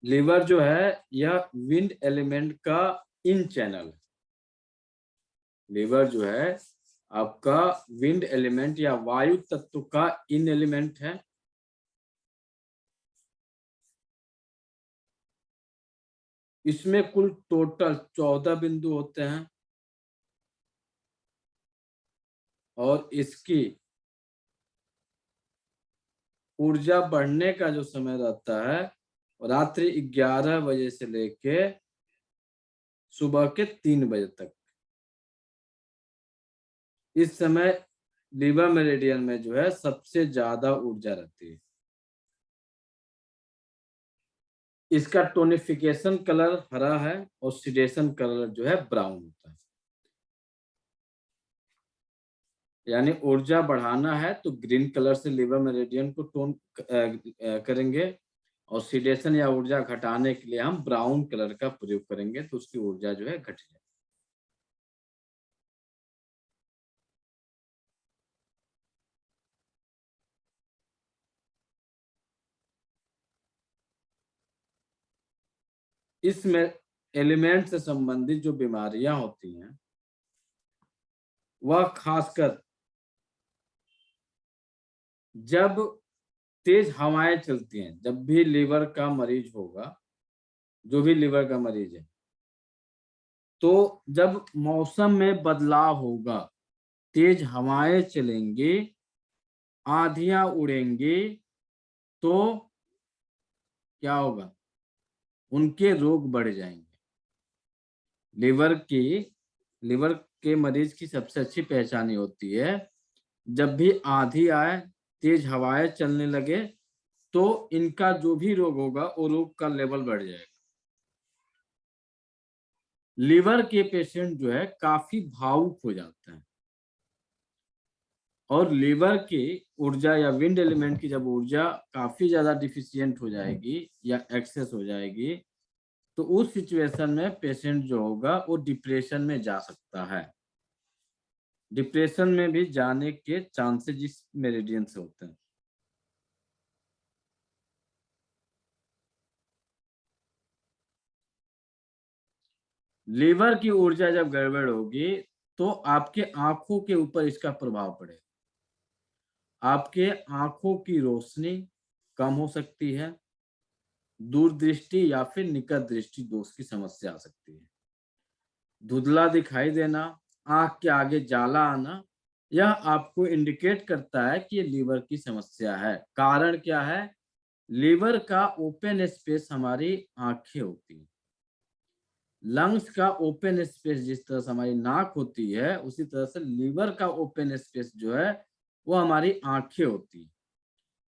Liver जो है यह विंड एलिमेंट का इन चैनल है। लीवर जो है आपका विंड एलिमेंट या वायु तत्व का इन एलिमेंट है। इसमें कुल टोटल 14 बिंदु होते हैं और इसकी ऊर्जा बढ़ने का जो समय रहता है रात्रि 11 बजे से लेके सुबह के 3 बजे तक। इस समय लीवर मेरिडियन में जो है सबसे ज्यादा ऊर्जा रहती है। इसका टोनिफिकेशन कलर हरा है और ऑक्सीडेशन कलर जो है ब्राउन होता है। यानी ऊर्जा बढ़ाना है तो ग्रीन कलर से लीवर मेरिडियन को टोन करेंगे और ऑक्सीडेशन या ऊर्जा घटाने के लिए हम ब्राउन कलर का प्रयोग करेंगे तो उसकी ऊर्जा जो है घट जाएगी। इसमें एलिमेंट से संबंधित जो बीमारियां होती हैं वह खासकर जब तेज हवाएं चलती हैं, जब भी लीवर का मरीज होगा, जो भी लीवर का मरीज है, तो जब मौसम में बदलाव होगा, तेज हवाएं चलेंगी, आंधियां उड़ेंगी, तो क्या होगा? उनके रोग बढ़ जाएंगे। लीवर के मरीज की सबसे अच्छी पहचान होती है जब भी आंधी आए, तेज हवाएं चलने लगे, तो इनका जो भी रोग होगा वो रोग का लेवल बढ़ जाएगा। लीवर के पेशेंट जो है काफी भावुक हो जाते हैं और लीवर की ऊर्जा या विंड एलिमेंट की जब ऊर्जा काफी ज्यादा डिफिशियंट हो जाएगी या एक्सेस हो जाएगी तो उस सिचुएशन में पेशेंट जो होगा वो डिप्रेशन में जा सकता है। डिप्रेशन में भी जाने के चांसेस इस मेरिडियन से होते हैं। लीवर की ऊर्जा जब गड़बड़ होगी तो आपके आंखों के ऊपर इसका प्रभाव पड़ेगा। आपके आंखों की रोशनी कम हो सकती है, दूरदृष्टि या फिर निकट दृष्टि दोष की समस्या आ सकती है, धुंधला दिखाई देना, आंख के आगे जाला आना, यह आपको इंडिकेट करता है कि ये लीवर की समस्या है। कारण क्या है? लीवर का ओपन स्पेस हमारी आंखें होती हैं। लंग्स का ओपन स्पेस जिस तरह से हमारी नाक होती है उसी तरह से लीवर का ओपन स्पेस जो है वो हमारी आंखें होती हैं।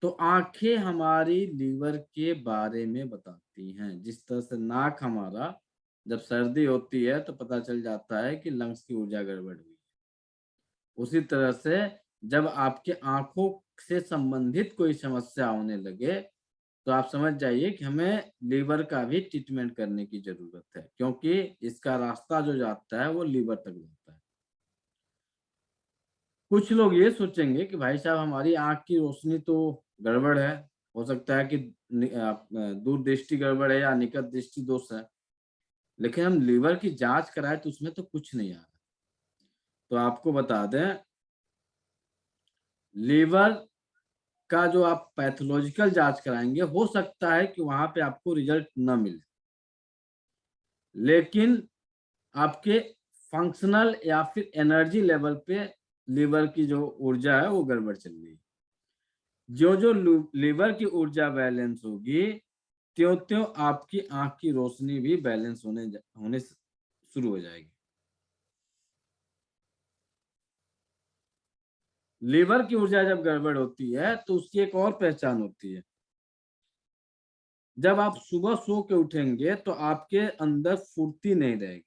तो आंखें हमारी लीवर के बारे में बताती हैं। जिस तरह से नाक हमारा जब सर्दी होती है तो पता चल जाता है कि लंग्स की ऊर्जा गड़बड़ हुई है, उसी तरह से जब आपके आंखों से संबंधित कोई समस्या होने लगे तो आप समझ जाइए कि हमें लीवर का भी ट्रीटमेंट करने की जरूरत है, क्योंकि इसका रास्ता जो जाता है वो लीवर तक जाता है। कुछ लोग ये सोचेंगे कि भाई साहब हमारी आंख की रोशनी तो गड़बड़ है, हो सकता है कि दूर दृष्टि गड़बड़ है या निकट दृष्टि दोष है, लेकिन हम लीवर की जांच कराए तो उसमें तो कुछ नहीं आ रहा। तो आपको बता दें, लीवर का जो आप पैथोलॉजिकल जांच कराएंगे हो सकता है कि वहां पे आपको रिजल्ट न मिले, लेकिन आपके फंक्शनल या फिर एनर्जी लेवल पे लीवर की जो ऊर्जा है वो गड़बड़ चल रही है। जो जो लीवर की ऊर्जा बैलेंस होगी त्यों त्यों आपकी आंख की रोशनी भी बैलेंस होने शुरू हो जाएगी। लीवर की ऊर्जा जब गड़बड़ होती है तो उसकी एक और पहचान होती है। जब आप सुबह सो के उठेंगे तो आपके अंदर फुर्ती नहीं रहेगी।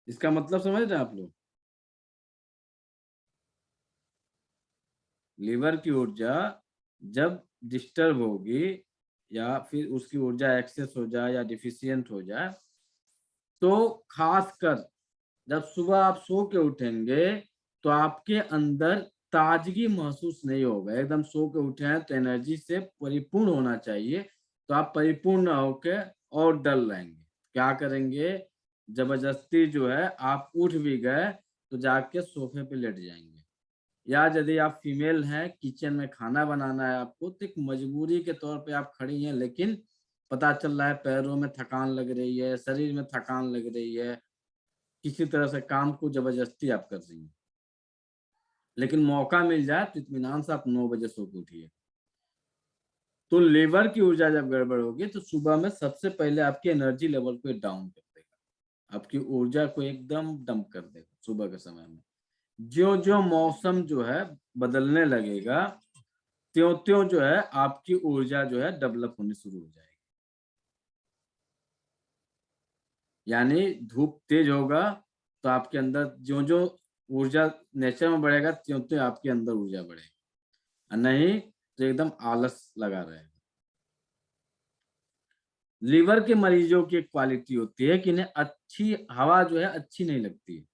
इसका मतलब समझ रहे हैं आप लोग? लीवर की ऊर्जा जब डिस्टर्ब होगी या फिर उसकी ऊर्जा एक्सेस हो जाए या डिफिशियंट हो जाए तो खासकर जब सुबह आप सो के उठेंगे तो आपके अंदर ताजगी महसूस नहीं होगा। एकदम सो के उठे हैं तो एनर्जी से परिपूर्ण होना चाहिए, तो आप परिपूर्ण होके और डल रहेंगे। क्या करेंगे, जबरदस्ती जो है आप उठ भी गए तो जाके सोफे पे लेट जाएंगे। या यदि आप फीमेल हैं, किचन में खाना बनाना है आपको, तो एक मजबूरी के तौर पे आप खड़ी हैं, लेकिन पता चल रहा है पैरों में थकान लग रही है, शरीर में थकान लग रही है, किसी तरह से काम को जबरदस्ती आप कर रही हैं। लेकिन मौका मिल जाए तो इत्मीनान से आप 9 बजे सो के उठिए। तो लीवर की ऊर्जा जब गड़बड़ होगी तो सुबह में सबसे पहले आपकी एनर्जी लेवल को डाउन कर देगा, आपकी ऊर्जा को एकदम डंप कर देगा सुबह के समय में। ज्यों-ज्यों मौसम जो है बदलने लगेगा, त्यों-त्यों जो है आपकी ऊर्जा जो है डेवलप होनी शुरू हो जाएगी। यानी धूप तेज होगा तो आपके अंदर ज्यों-ज्यों ऊर्जा नेचर में बढ़ेगा, त्यों-त्यों आपके अंदर ऊर्जा बढ़ेगी। नहीं तो एकदम आलस लगा रहेगा। लीवर के मरीजों की एक क्वालिटी होती है कि इन्हें अच्छी हवा जो है अच्छी नहीं लगती है।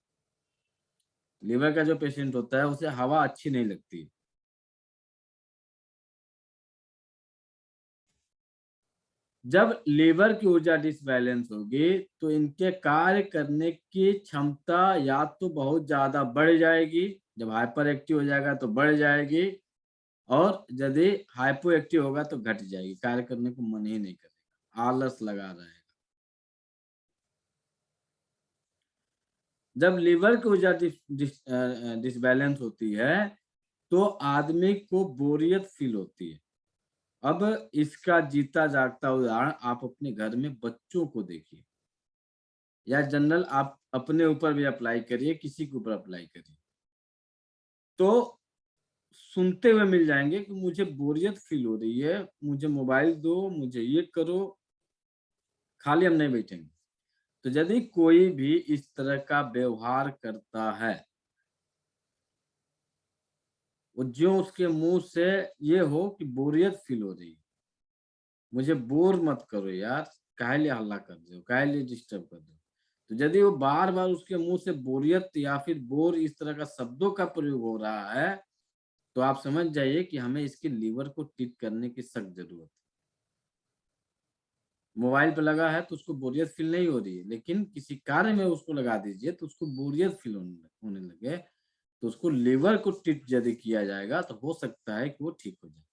लीवर का जो पेशेंट होता है उसे हवा अच्छी नहीं लगती। जब लीवर की ऊर्जा डिसबैलेंस होगी तो इनके कार्य करने की क्षमता या तो बहुत ज्यादा बढ़ जाएगी, जब हाइपर एक्टिव हो जाएगा तो बढ़ जाएगी, और यदि हाइपो एक्टिव होगा तो घट जाएगी, कार्य करने को मन ही नहीं करेगा, आलस लगा रहेगा। जब लीवर की ऊर्जा डिसबैलेंस होती है तो आदमी को बोरियत फील होती है। अब इसका जीता जागता उदाहरण आप अपने घर में बच्चों को देखिए, या जनरल आप अपने ऊपर भी अप्लाई करिए, किसी के ऊपर अप्लाई करिए, तो सुनते हुए मिल जाएंगे कि मुझे बोरियत फील हो रही है, मुझे मोबाइल दो, मुझे ये करो, खाली हम नहीं बैठेंगे। तो यदि कोई भी इस तरह का व्यवहार करता है, वो जो उसके मुंह से ये हो कि बोरियत फील हो रही है, मुझे बोर मत करो यार, काहे लिए हल्ला कर रहे हो, काहे लिए डिस्टर्ब कर रहे हो। तो यदि वो बार बार उसके मुंह से बोरियत या फिर बोर इस तरह का शब्दों का प्रयोग हो रहा है, तो आप समझ जाइए कि हमें इसके लीवर को ठीक करने की सख्त जरूरत है। मोबाइल पे लगा है तो उसको बोरियत फील नहीं हो रही है, लेकिन किसी कार्य में उसको लगा दीजिए तो उसको बोरियत फील होने लगे, तो उसको लीवर को ट्रीट यदि किया जाएगा तो हो सकता है कि वो ठीक हो जाए।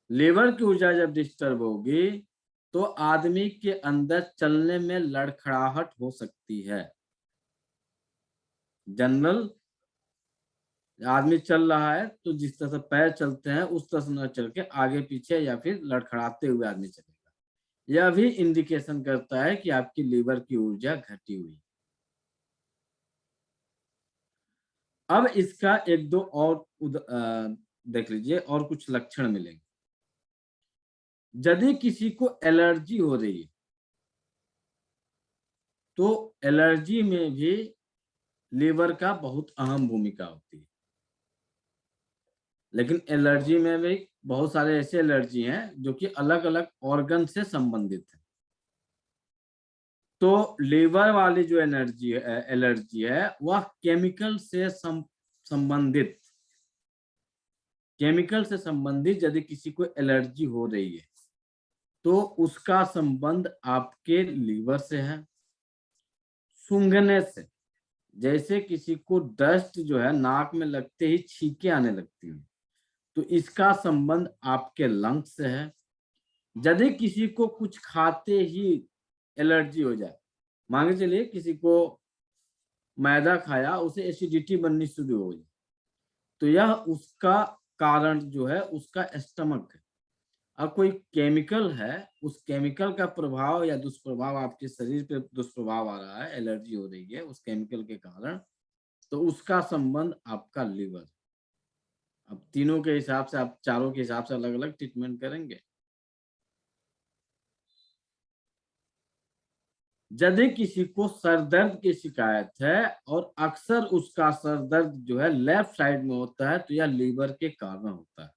लीवर की ऊर्जा जब डिस्टर्ब होगी तो आदमी के अंदर चलने में लड़खड़ाहट हो सकती है। जनरल आदमी चल रहा है तो जिस तरह से पैर चलते हैं उस तरह से न चल के आगे पीछे या फिर लड़खड़ाते हुए आदमी चलेगा। यह भी इंडिकेशन करता है कि आपकी लीवर की ऊर्जा घटी हुई है। अब इसका एक दो और देख लीजिए, और कुछ लक्षण मिलेंगे। यदि किसी को एलर्जी हो रही है तो एलर्जी में भी लीवर का बहुत अहम भूमिका होती है। लेकिन एलर्जी में भी बहुत सारे ऐसे एलर्जी हैं जो कि अलग-अलग ऑर्गन से संबंधित है। तो लीवर वाली जो एलर्जी है वह संबंधित केमिकल से संबंधित यदि किसी को एलर्जी हो रही है तो उसका संबंध आपके लीवर से है। सूंघने से, जैसे किसी को डस्ट जो है नाक में लगते ही छींके आने लगती हैं, तो इसका संबंध आपके लंग्स से है। यदि किसी को कुछ खाते ही एलर्जी हो जाए, मान के चलिए किसी को मैदा खाया, उसे एसिडिटी बननी शुरू हो जाए, तो यह उसका कारण जो है उसका स्टमक है। अब कोई केमिकल है, उस केमिकल का प्रभाव या दुष्प्रभाव आपके शरीर पे दुष्प्रभाव आ रहा है, एलर्जी हो रही है उस केमिकल के कारण, तो उसका संबंध आपका लीवर। अब तीनों के हिसाब से, आप चारों के हिसाब से अलग-अलग ट्रीटमेंट करेंगे। यदि किसी को सर दर्द की शिकायत है और अक्सर उसका सर दर्द जो है लेफ्ट साइड में होता है, तो यह लीवर के कारण होता है।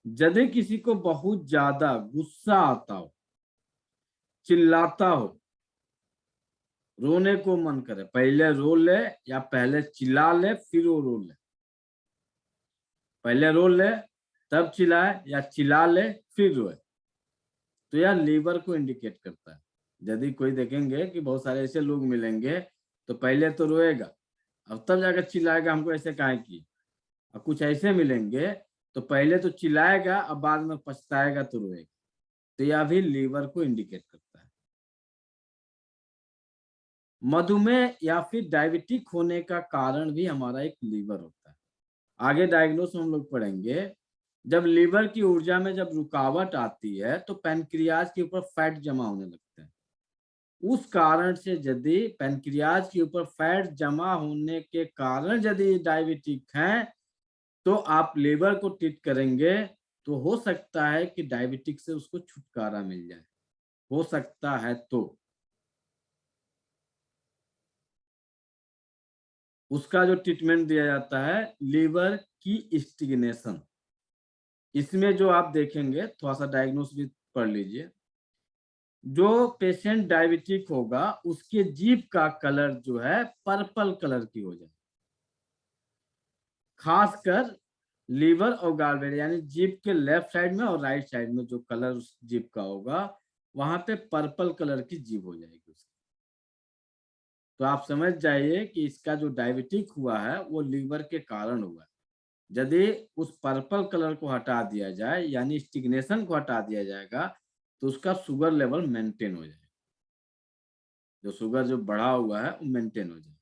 यदि किसी को बहुत ज्यादा गुस्सा आता हो, चिल्लाता हो, रोने को मन करे, पहले रो ले या पहले चिल्ला ले फिर वो रो ले, पहले रो ले तब चिल्लाए या चिल्ला ले फिर रोए, तो यह लीवर को इंडिकेट करता है। यदि कोई देखेंगे कि बहुत सारे ऐसे लोग मिलेंगे तो पहले तो रोएगा और तब जाकर चिल्लाएगा हमको ऐसे काहे किए, और कुछ ऐसे मिलेंगे तो पहले तो चिल्लाएगा और बाद में पछताएगा तो रोएगा, तो यह भी लीवर को इंडिकेट करता है। मधुमेह या फिर डायबिटिक होने का कारण भी हमारा एक लीवर होता है। आगे डायग्नोस हम लोग पढ़ेंगे। जब लीवर की ऊर्जा में जब रुकावट आती है तो पैनक्रियाज के ऊपर फैट जमा होने लगते हैं। उस कारण से यदि पैनक्रियाज के ऊपर फैट जमा होने के कारण यदि डायबिटिक हैं तो आप लीवर को ट्रीट करेंगे तो हो सकता है कि डायबिटिक से उसको छुटकारा मिल जाए, हो सकता है। तो उसका जो ट्रीटमेंट दिया जाता है लीवर की स्टिग्नेशन। इसमें जो आप देखेंगे थोड़ा सा डायग्नोस भी पढ़ लीजिए। जो पेशेंट डायबिटिक होगा उसके जीभ का कलर जो है पर्पल कलर की हो जाए, खासकर लीवर और गॉलब्लैडर यानी जीभ के लेफ्ट साइड में और राइट साइड में जो कलर उस जीभ का होगा वहां पे पर्पल कलर की जीभ हो जाएगी उसकी। तो आप समझ जाइए कि इसका जो डायबिटिक हुआ है वो लीवर के कारण हुआ है। यदि उस पर्पल कलर को हटा दिया जाए यानी स्टिग्नेशन को हटा दिया जाएगा तो उसका शुगर लेवल मेंटेन हो जाएगा, जो शुगर जो बढ़ा हुआ है वो मेंटेन हो जाएगा।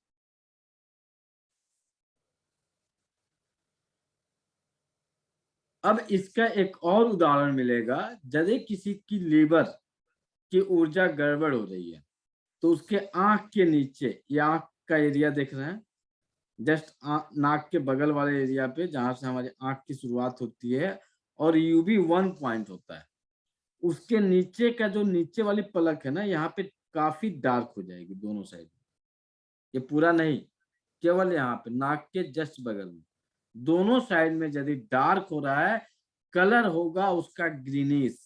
अब इसका एक और उदाहरण मिलेगा। यदि किसी की लीवर की ऊर्जा गड़बड़ हो रही है तो उसके आंख के नीचे, ये आंख का एरिया देख रहे हैं, जस्ट नाक के बगल वाले एरिया पे जहां से हमारी आंख की शुरुआत होती है और यूबी 1 पॉइंट होता है, उसके नीचे का जो नीचे वाली पलक है ना यहाँ पे काफी डार्क हो जाएगी दोनों साइड में। ये पूरा नहीं, केवल यहाँ पे नाक के जस्ट बगल में दोनों साइड में यदि डार्क हो रहा है, कलर होगा उसका ग्रीनिश,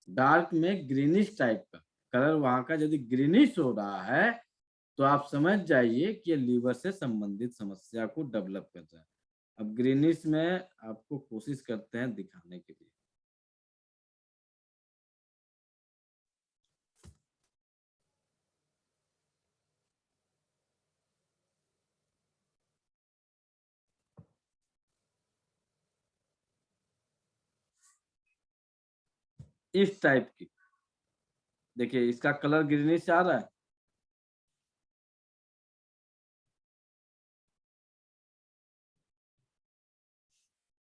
डार्क में ग्रीनिश टाइप का कलर वहां का यदि ग्रीनिश हो रहा है तो आप समझ जाइए कि ये लीवर से संबंधित समस्या को डेवलप कर रहा है। अब ग्रीनिश में आपको कोशिश करते हैं दिखाने के लिए। इस टाइप की देखिए, इसका कलर ग्रीनिश आ रहा है।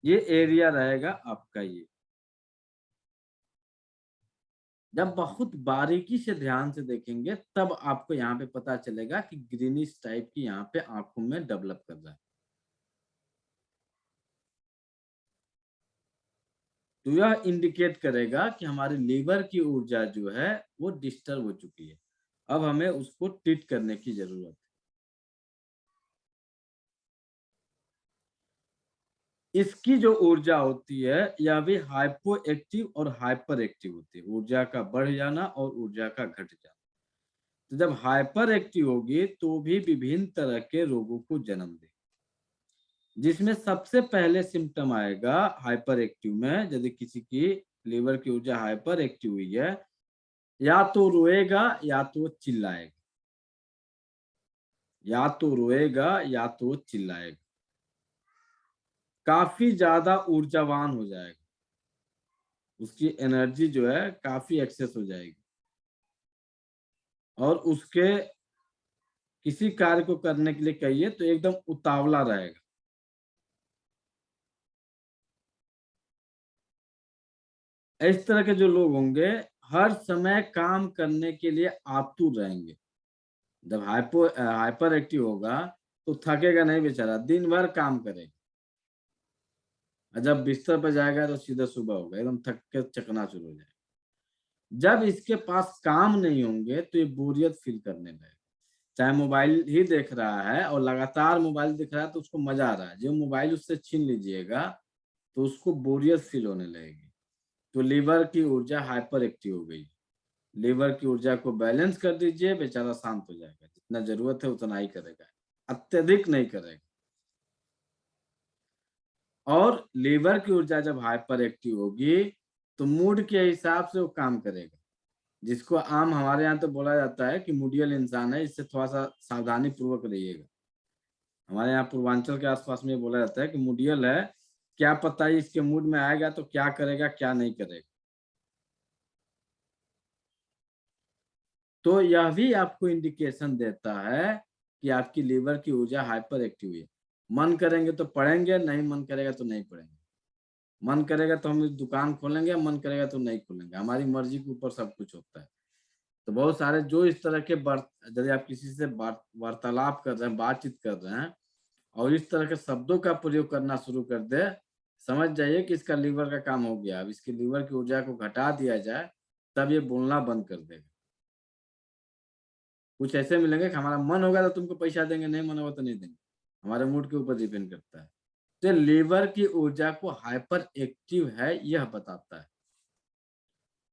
ये एरिया रहेगा आपका। ये जब बहुत बारीकी से ध्यान से देखेंगे तब आपको यहाँ पे पता चलेगा कि ग्रीनिश टाइप की यहाँ पे आंखों में डेवलप कर रहा है। तो यह इंडिकेट करेगा कि हमारे लीवर की ऊर्जा जो है वो डिस्टर्ब हो चुकी है, अब हमें उसको ट्रीट करने की जरूरत है। इसकी जो ऊर्जा होती है यह भी हाइपो एक्टिव और हाइपर एक्टिव होती है, ऊर्जा का बढ़ जाना और ऊर्जा का घट जाना। तो जब हाइपर एक्टिव होगी तो भी विभिन्न तरह के रोगों को जन्म देगी, जिसमें सबसे पहले सिम्टम आएगा हाइपर एक्टिव में। यदि किसी की लीवर की ऊर्जा हाइपर एक्टिव हुई है, या तो रोएगा या तो चिल्लाएगा, या तो रोएगा या तो चिल्लाएगा, काफी ज्यादा ऊर्जावान हो जाएगा, उसकी एनर्जी जो है काफी एक्सेस हो जाएगी और उसके किसी कार्य को करने के लिए कहिए तो एकदम उतावला रहेगा। इस तरह के जो लोग होंगे हर समय काम करने के लिए आतुर रहेंगे। जब हाइपर एक्टिव होगा तो थकेगा नहीं बेचारा, दिन भर काम करेगा, और जब बिस्तर पर जाएगा तो सीधा सुबह होगा, एकदम थक के चकनाचूर हो जाएगा। जब इसके पास काम नहीं होंगे तो ये बोरियत फील करने लगेगा, चाहे मोबाइल ही देख रहा है और लगातार मोबाइल देख रहा है तो उसको मजा आ रहा है, जो मोबाइल उससे छीन लीजिएगा तो उसको बोरियत फील होने लगेगी। तो लीवर की ऊर्जा हाइपर एक्टिव हो गई। लीवर की ऊर्जा को बैलेंस कर दीजिए, बेचारा शांत हो जाएगा। जितना जरूरत है उतना ही करेगा, अत्यधिक नहीं करेगा। और लीवर की ऊर्जा जब हाइपर एक्टिव होगी तो मूड के हिसाब से वो काम करेगा, जिसको आम हमारे यहाँ तो बोला जाता है कि मूडियल इंसान है, इससे थोड़ा सा सावधानी पूर्वक रहिएगा। हमारे यहाँ पूर्वांचल के आसपास में बोला जाता है कि मूडियल है, क्या पता ही इसके मूड में आएगा तो क्या करेगा क्या नहीं करेगा। तो यह भी आपको इंडिकेशन देता है कि आपकी लीवर की ऊर्जा हाइपर एक्टिव है। मन करेंगे तो पढ़ेंगे, नहीं मन करेगा तो नहीं पढ़ेंगे। मन करेगा तो हम दुकान खोलेंगे, मन करेगा तो नहीं खोलेंगे। हमारी मर्जी के ऊपर सब कुछ होता है। तो बहुत सारे जो इस तरह के यदि आप किसी से वार्तालाप कर रहे हैं, बातचीत कर रहे हैं और इस तरह के शब्दों का प्रयोग करना शुरू कर दे, समझ जाइए कि इसका लीवर का काम हो गया। अब इसकी लीवर की ऊर्जा को घटा दिया जाए तब ये बोलना बंद कर देगा। कुछ ऐसे मिलेंगे कि हमारा मन होगा तो तुमको पैसा देंगे, नहीं मन होगा तो नहीं देंगे। हमारे मूड के ऊपर डिपेंड करता है। तो लीवर की ऊर्जा को हाइपर एक्टिव है यह बताता है।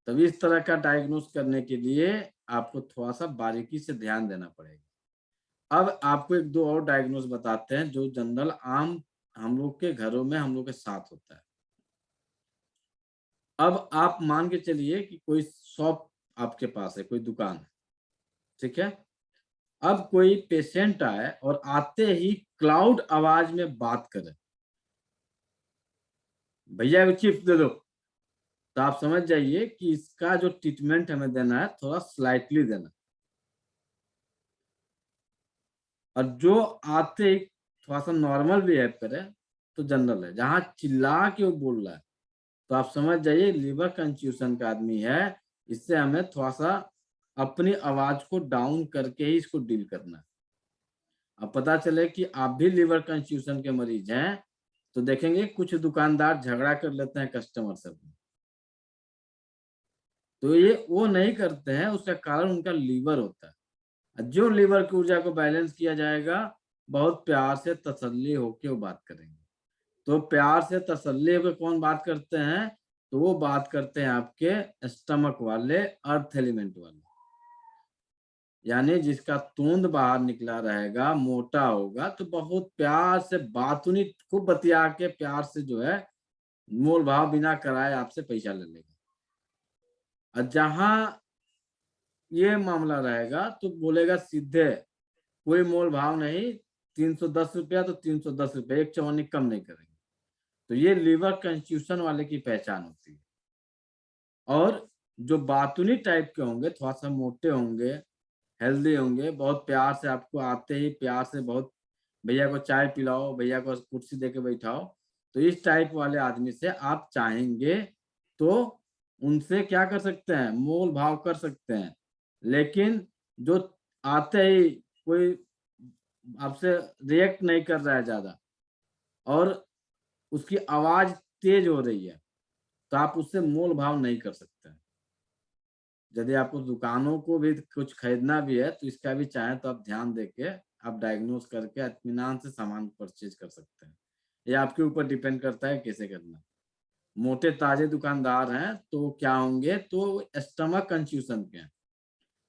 तभी इस तरह का डायग्नोस करने के लिए आपको थोड़ा सा बारीकी से ध्यान देना पड़ेगा। अब आपको एक दो और डायग्नोस बताते हैं जो जनरल आम हम लोग के घरों में हम लोग के साथ होता है। अब आप मान के चलिए कि कोई शॉप आपके पास है, कोई दुकान है, ठीक है। अब कोई पेशेंट आए और आते ही क्लाउड आवाज में बात करे, भैया को चिप्स दे दो, तो आप समझ जाइए कि इसका जो ट्रीटमेंट हमें देना है थोड़ा स्लाइटली देना। और जो आते ही थोड़ा सा नॉर्मल बिहेव करे तो जनरल है। जहां चिल्ला के वो बोल रहा है तो आप समझ जाइए लीवर कंफ्यूजन का आदमी है। इससे हमें थोड़ा सा अपनी आवाज को डाउन करके ही इसको डील करना है। अब पता चले कि आप भी लीवर कंफ्यूजन के मरीज हैं तो देखेंगे कुछ दुकानदार झगड़ा कर लेते हैं कस्टमर से, तो ये वो नहीं करते हैं, उसका कारण उनका लीवर होता है। जो लीवर की ऊर्जा को बैलेंस किया जाएगा, बहुत प्यार से तसल्ली होके वो बात करेंगे। तो प्यार से तसल्ली होकर कौन बात करते हैं, तो वो बात करते हैं आपके स्टमक वाले, अर्थ एलिमेंट वाले, यानी जिसका तोंद बाहर निकला रहेगा, मोटा होगा, तो बहुत प्यार से बातूनी खूब बतिया के प्यार से जो है मोल भाव बिना कराए आपसे पैसा ले लेगा। और जहां ये मामला रहेगा तो बोलेगा सीधे कोई मोल भाव नहीं, 310 रुपया तो 310 रुपया, एक चवन्नी कम नहीं करेंगे। तो ये लीवर कंफ्यूजन वाले की पहचान होती है। और जो बातूनी टाइप के होंगे, थोड़ा सा मोटे होंगे, हेल्दी होंगे, बहुत प्यार से आपको आते ही प्यार से बहुत भैया को चाय पिलाओ, भैया को कुर्सी देके बैठाओ, तो इस टाइप वाले आदमी से आप चाहेंगे तो उनसे क्या कर सकते हैं, मोल भाव कर सकते हैं। लेकिन जो आते ही कोई आपसे रिएक्ट नहीं कर रहा है ज्यादा और उसकी आवाज तेज हो रही है, तो आप उससे मोल भाव नहीं कर सकते हैं। यदि आपको दुकानों को भी कुछ खरीदना भी है तो इसका भी चाहें तो आप ध्यान देके आप डायग्नोस करके इत्मीनान से सामान परचेज कर सकते हैं। ये आपके ऊपर डिपेंड करता है कैसे करना। मोटे ताजे दुकानदार हैं तो क्या होंगे, तो स्टमक कंफ्यूजन के हैं,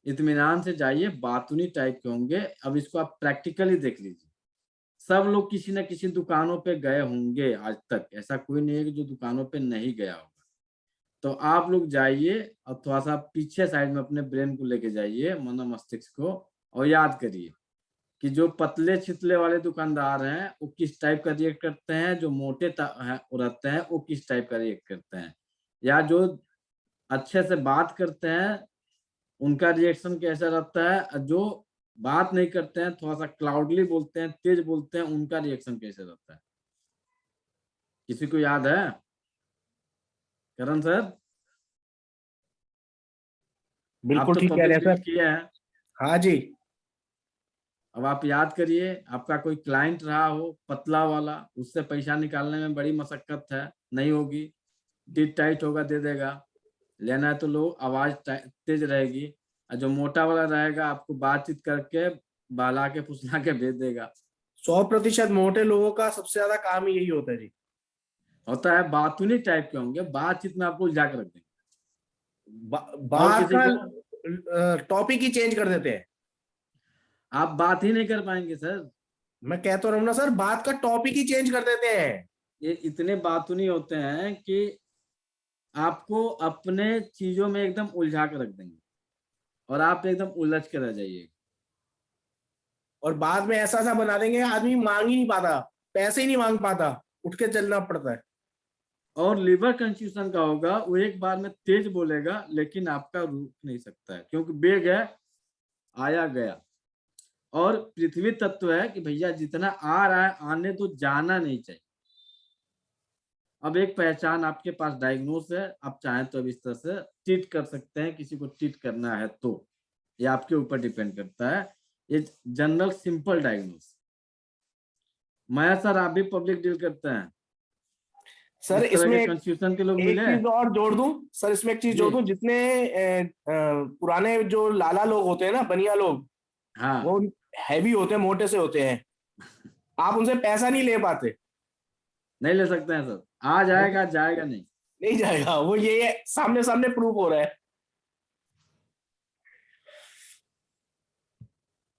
इत्मीनान से जाइए, बातूनी टाइप के होंगे। अब इसको आप प्रैक्टिकली देख लीजिए। सब लोग किसी न किसी दुकानों पे गए होंगे आज तक, ऐसा कोई नहीं है कि जो दुकानों पे नहीं गया होगा। तो आप लोग जाइए और थोड़ा सा पीछे साइड में अपने ब्रेन को लेके जाइए, मन मस्तिष्क को, और याद करिए कि जो पतले छितले वाले दुकानदार हैं वो किस टाइप का रिएक्ट करते हैं, जो मोटे रहते हैं वो किस टाइप का रिएक्ट करते हैं, या जो अच्छे से बात करते हैं उनका रिएक्शन कैसा रहता है, और जो बात नहीं करते हैं, थोड़ा सा क्लाउडली बोलते हैं, तेज बोलते हैं, उनका रिएक्शन कैसे रहता है। किसी को याद है? करण सर, आप बिल्कुल तो ठीक कह रहे पब्लिक हैं डील सर। किए हैं। हाँ जी। अब आप याद करिए, आपका कोई क्लाइंट रहा हो पतला वाला, उससे पैसा निकालने में बड़ी मशक्कत है, नहीं होगी, टिट टाइट होगा दे देगा। लेना है तो लो, आवाज तेज रहेगी। और जो मोटा वाला रहेगा आपको बातचीत करके बहला के फुसला के भेज देगा। 100% मोटे लोगों का सबसे ज्यादा काम ही यही होता है जी। होता है, बातूनी टाइप के होंगे, बातचीत में आपको उलझा के रख देंगे। बात किसी को का टॉपिक ही चेंज कर देते हैं। आप बात ही नहीं कर पाएंगे सर। मैं कह तो रहा हूं ना सर, बात का टॉपिक ही चेंज कर देते हैं। ये इतने बातूनी होते हैं कि आपको अपने चीजों में एकदम उलझा कर रख देंगे और आप एकदम उलझ के रह जाइए। और बाद में ऐसा सा बना देंगे, आदमी मांग ही नहीं पाता, पैसे ही नहीं मांग पाता, उठ के चलना पड़ता है। और लिवर कंफ्यूजन का होगा, वो एक बार में तेज बोलेगा लेकिन आपका रुक नहीं सकता है, क्योंकि बेग है, आया गया। और पृथ्वी तत्व है कि भैया जितना आ रहा है आने तो, जाना नहीं चाहिए। अब एक पहचान आपके पास डायग्नोस है, आप चाहें तो अब इस तरह से ट्रीट कर सकते हैं, किसी को ट्रीट करना है तो ये आपके ऊपर डिपेंड करता है। ये जनरल सिंपल डायग्नोस। मैं सर, आप भी पब्लिक डील करते हैं, सर इस तरह इसमें के कंफ्यूजन के लोग एक मिले? चीज और जोड़ दूं सर, इसमें एक चीज जोड़ जी। दूं, जितने पुराने जो लाला लोग होते हैं ना, बनिया लोग, हाँ। वो हैवी होते हैं, मोटे से होते हैं, आप उनसे पैसा नहीं ले पाते। नहीं ले सकते हैं सर, आ जाएगा जाएगा नहीं। नहीं जाएगा, वो ये सामने सामने प्रूफ हो रहा है।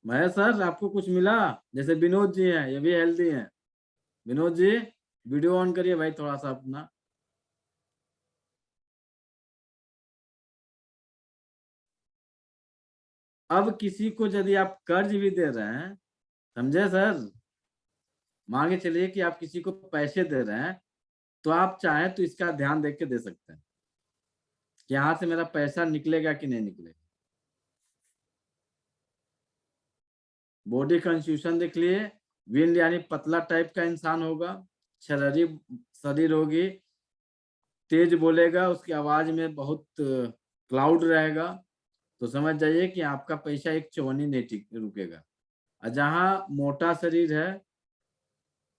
मैं सर, आपको कुछ मिला? जैसे विनोद जी हैं, ये भी हेल्दी हैं। विनोद जी, वीडियो ऑन करिए भाई थोड़ा सा अपना। अब किसी को यदि आप कर्ज भी दे रहे हैं, समझे सर, मान के चलिए कि आप किसी को पैसे दे रहे हैं, तो आप चाहें तो इसका ध्यान देख के दे सकते हैं कि यहाँ से मेरा पैसा निकलेगा कि नहीं निकलेगा। बॉडी कंस्टिट्यूशन देख लिए, विंड यानी पतला टाइप का इंसान होगा, शरीर शरीर होगी, तेज बोलेगा, उसकी आवाज में बहुत क्लाउड रहेगा, तो समझ जाइए कि आपका पैसा एक चवन्नी नहीं रुकेगा। और जहाँ मोटा शरीर है,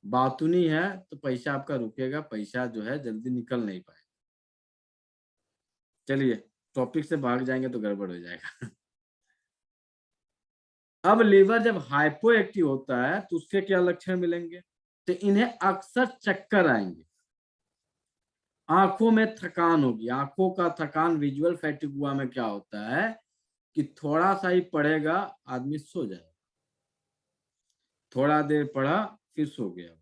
बातूनी है, तो पैसा आपका रुकेगा, पैसा जो है जल्दी निकल नहीं पाएगा। चलिए, टॉपिक से भाग जाएंगे तो गड़बड़ हो जाएगा। अब लीवर जब हाइपो एक्टिव होता है तो उसके क्या लक्षण मिलेंगे? तो इन्हें अक्सर चक्कर आएंगे, आंखों में थकान होगी। आंखों का थकान विजुअल फैटिग में क्या होता है कि थोड़ा सा ही पढ़ेगा, आदमी सो जाए, थोड़ा देर पढ़ा फिर सो गया।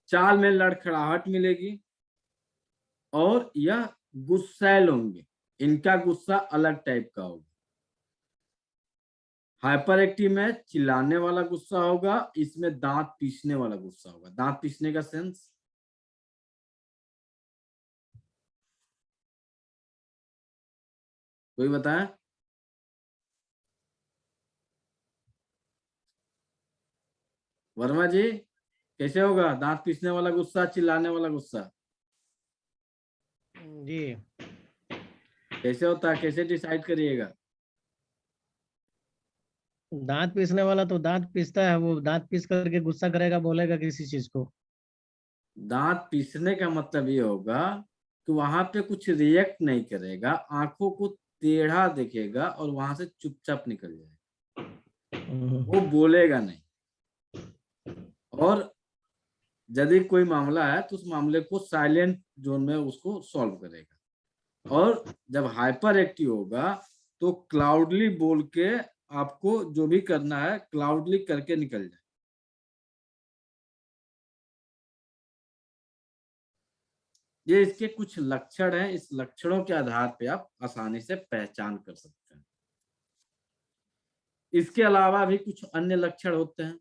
चाल में लड़खड़ाहट मिलेगी और यह गुस्सैल होंगे, इनका गुस्सा अलग टाइप का होगा। हाइपर एक्टिव में चिल्लाने वाला गुस्सा होगा, इसमें दांत पीसने वाला गुस्सा होगा। दांत पीसने का सेंस, कोई बताए? वर्मा जी, कैसे होगा दांत पीसने वाला गुस्सा, चिल्लाने वाला गुस्सा? जी, कैसे होता है, कैसे डिसाइड करिएगा? दांत पीसने वाला तो दांत पीसता है, वो दांत पीस करके गुस्सा करेगा, बोलेगा किसी चीज को। दांत पीसने का मतलब ये होगा कि वहां पे कुछ रिएक्ट नहीं करेगा, आंखों को टेढ़ा देखेगा और वहां से चुपचाप निकल जाएगा, वो बोलेगा नहीं। और यदि कोई मामला है तो उस मामले को साइलेंट जोन में उसको सॉल्व करेगा। और जब हाइपर एक्टिव होगा तो क्लाउडली बोल के आपको जो भी करना है क्लाउडली करके निकल जाए। ये इसके कुछ लक्षण हैं, इस लक्षणों के आधार पे आप आसानी से पहचान कर सकते हैं। इसके अलावा भी कुछ अन्य लक्षण होते हैं।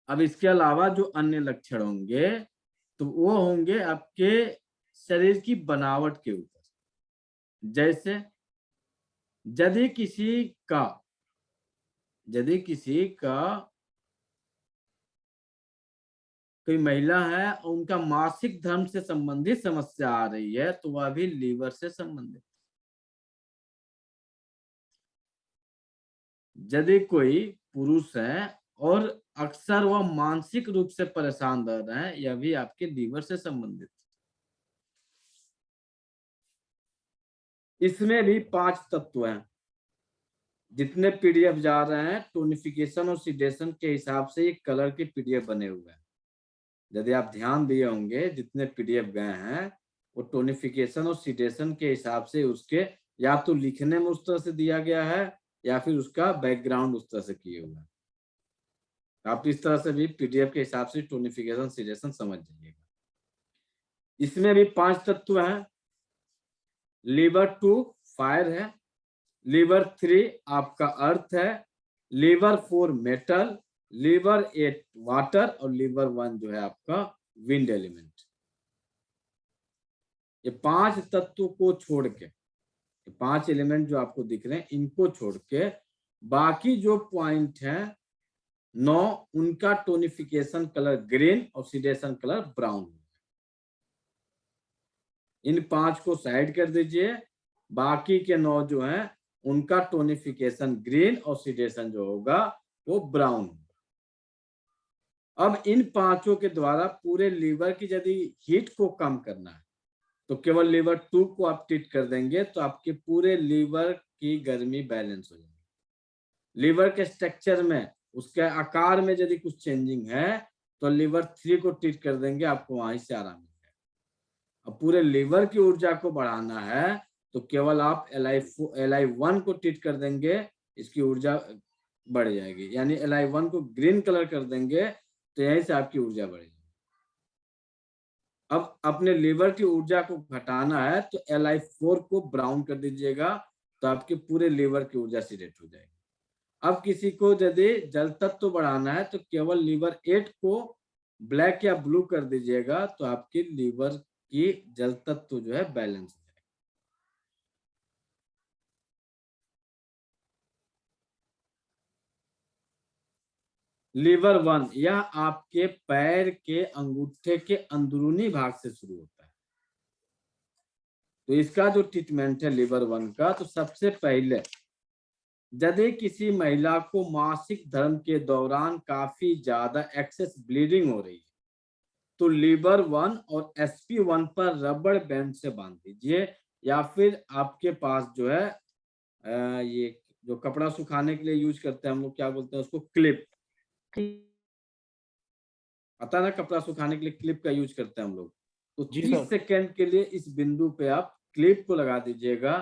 अब इसके अलावा जो अन्य लक्षण होंगे तो वो होंगे आपके शरीर की बनावट के ऊपर। जैसे यदि किसी का कोई महिला है और उनका मासिक धर्म से संबंधित समस्या आ रही है तो वह भी लीवर से संबंधित। यदि कोई पुरुष है और अक्सर वह मानसिक रूप से परेशान रह रहे हैं, यह भी आपके लीवर से संबंधित। इसमें भी 5 तत्व हैं। जितने पीडीएफ जा रहे हैं टोनिफिकेशन और सीडेशन के हिसाब से ये कलर के पीडीएफ बने हुए हैं। यदि आप ध्यान दिए होंगे जितने पीडीएफ गए हैं वो टोनिफिकेशन और सीडेशन के हिसाब से उसके या तो लिखने में उस तरह से दिया गया है या फिर उसका बैकग्राउंड उस तरह से किए हुए हैं। आप इस तरह से भी पीडीएफ के हिसाब से टोनिफिकेशन सीडेशन समझ जाइएगा। इसमें भी 5 तत्व हैं। लीवर 2 फायर है, लीवर 3 आपका अर्थ है, लीवर 4 मेटल, लीवर 8 वाटर और लीवर 1 जो है आपका विंड एलिमेंट। ये 5 तत्व को छोड़ के, 5 एलिमेंट जो आपको दिख रहे हैं इनको छोड़ के बाकी जो पॉइंट है 9 उनका टोनिफिकेशन कलर ग्रीन और सीडेशन कलर ब्राउन। इन 5 को साइड कर दीजिए, बाकी के 9 जो हैं उनका टोनिफिकेशन ग्रीन और सीडेशन जो होगा वो ब्राउन होगा। अब इन 5 के द्वारा पूरे लीवर की यदि हीट को कम करना है तो केवल लीवर 2 को आप ट्रीट कर देंगे तो आपके पूरे लीवर की गर्मी बैलेंस हो जाएगी। लीवर के स्ट्रक्चर में उसके आकार में यदि कुछ चेंजिंग है तो लीवर 3 को ट्रीट कर देंगे, आपको वहीं से आराम मिल जाएगा। अब पूरे लीवर की ऊर्जा को बढ़ाना है तो केवल आप Li1 को ट्रीट कर देंगे, इसकी ऊर्जा बढ़ जाएगी। यानी Li1 को ग्रीन कलर कर देंगे तो यहीं से आपकी ऊर्जा बढ़ेगी। अब अपने लीवर की ऊर्जा को घटाना है तो Li4 को ब्राउन कर दीजिएगा तो आपके पूरे लीवर की ऊर्जा सीडेट हो जाएगी। अब किसी को यदि जल तत्व बढ़ाना है तो केवल लीवर 8 को ब्लैक या ब्लू कर दीजिएगा तो आपकी लीवर की जल तत्व जो है बैलेंस हो जाएगा। लीवर 1 यह आपके पैर के अंगूठे के अंदरूनी भाग से शुरू होता है। तो इसका जो ट्रीटमेंट है लीवर 1 का, तो सबसे पहले यदि किसी महिला को मासिक धर्म के दौरान काफी ज्यादा एक्सेस ब्लीडिंग हो रही है तो लीवर 1 और SP1 पर रबड़ बैंड से बांध दीजिए, या फिर आपके पास जो है ये जो कपड़ा सुखाने के लिए यूज करते हैं हम लोग, क्या बोलते हैं उसको, क्लिप। पता है ना, कपड़ा सुखाने के लिए क्लिप का यूज करते हैं हम लोग। तो 30 सेकेंड के लिए इस बिंदु पे आप क्लिप को लगा दीजिएगा।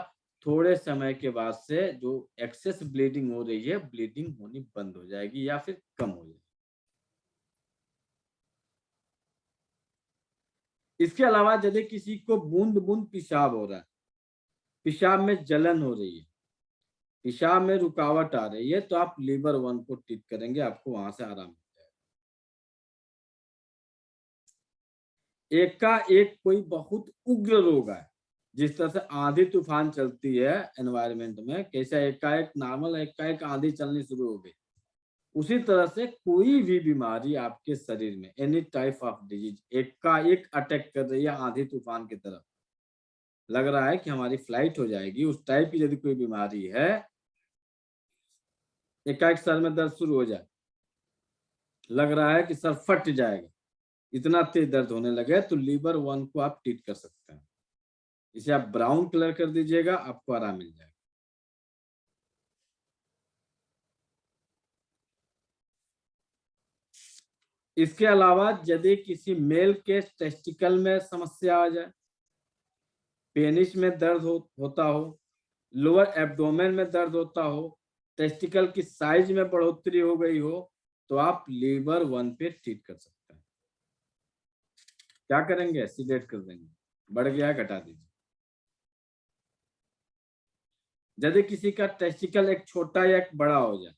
थोड़े समय के बाद से जो एक्सेस ब्लीडिंग हो रही है, ब्लीडिंग होनी बंद हो जाएगी या फिर कम हो जाएगी। इसके अलावा यदि किसी को बूंद बूंद पेशाब हो रहा है, पेशाब में जलन हो रही है, पेशाब में रुकावट आ रही है, तो आप लीवर 1 को ट्रीट करेंगे, आपको वहां से आराम मिल जाएगा। एक का एक कोई बहुत उग्र रोग है, जिस तरह से आंधी तूफान चलती है एनवायरनमेंट में, कैसे एकाएक नॉर्मल एकाएक आंधी चलनी शुरू हो गई, उसी तरह से कोई भी बीमारी आपके शरीर में, एनी टाइप ऑफ डिजीज एकाएक अटैक कर रही है आंधी तूफान की तरफ, लग रहा है कि हमारी फ्लाइट हो जाएगी, उस टाइप की यदि कोई बीमारी है, एकाएक सर में दर्द शुरू हो जाए, लग रहा है कि सर फट जाएगा, इतना तेज दर्द होने लगे, तो लीवर 1 को आप ट्रीट कर सकते हैं। इसे आप ब्राउन कलर कर दीजिएगा, आपको आराम मिल जाएगा। इसके अलावा यदि किसी मेल के टेस्टिकल में समस्या आ जाए, पेनिस में दर्द होता हो, लोअर एब्डोमेन में दर्द होता हो, टेस्टिकल की साइज में बढ़ोतरी हो गई हो, तो आप लीवर 1 पे ट्रीट कर सकते हैं। क्या करेंगे, सीडेट कर देंगे, बढ़ गया घटा दीजिए। यदि किसी का टेस्टिकल एक छोटा या एक बड़ा हो जाए,